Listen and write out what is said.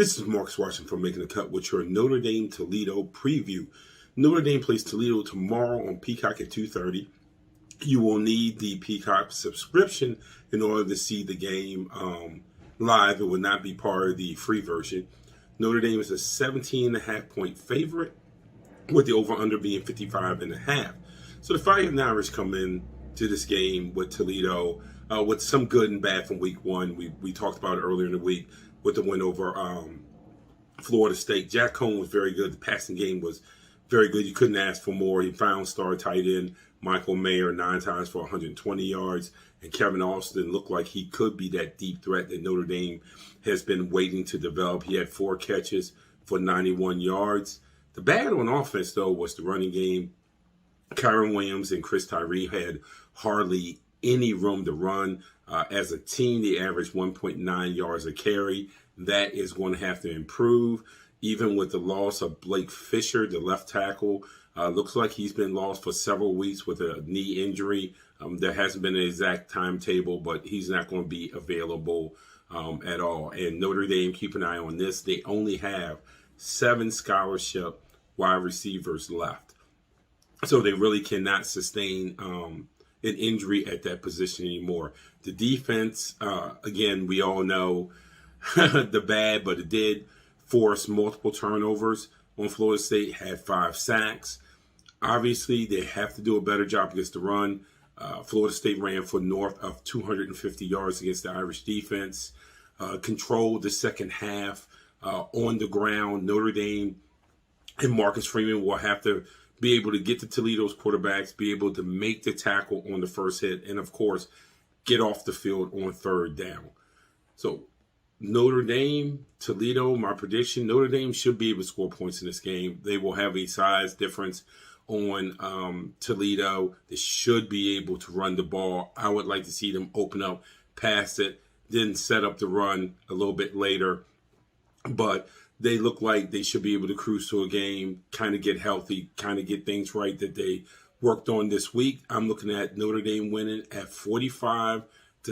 This is Marcus Washington from Making the Cut with your Notre Dame Toledo preview. Notre Dame plays Toledo tomorrow on Peacock at 2:30. You will need the Peacock subscription in order to see the game live. It will not be part of the free version. Notre Dame is a 17.5-point favorite, with the over-under being 55.5. So the Fighting Irish come in to this game with Toledo with some good and bad from week one. We talked about it earlier in the week with the win over Florida State. Jack Cohn was very good. The passing game was very good. You couldn't ask for more. He found star tight end Michael Mayer 9 times for 120 yards. And Kevin Austin looked like he could be that deep threat that Notre Dame has been waiting to develop. He had 4 catches for 91 yards. The bad on offense, though, was the running game. Kyron Williams and Chris Tyree had hardly any room to run. As a team, they averaged 1.9 yards a carry. That is going to have to improve. Even with the loss of Blake Fisher, the left tackle, looks like he's been lost for several weeks with a knee injury. There hasn't been an exact timetable, but he's not going to be available at all. And Notre Dame, keep an eye on this. They only have 7 scholarship wide receivers left. So they really cannot sustain an injury at that position anymore. The defense, again, we all know the bad, but it did force multiple turnovers on Florida State, had 5 sacks. Obviously, they have to do a better job against the run. Florida State ran for north of 250 yards against the Irish defense, controlled the second half on the ground. Notre Dame and Marcus Freeman will have to be able to get to Toledo's quarterbacks, be able to make the tackle on the first hit, and, of course, get off the field on third down. So Notre Dame, Toledo, my prediction, Notre Dame should be able to score points in this game. They will have a size difference on Toledo. They should be able to run the ball. I would like to see them open up, pass it, then set up the run a little bit later. But they look like they should be able to cruise to a game, kind of get healthy, kind of get things right that they worked on this week. I'm looking at Notre Dame winning at 45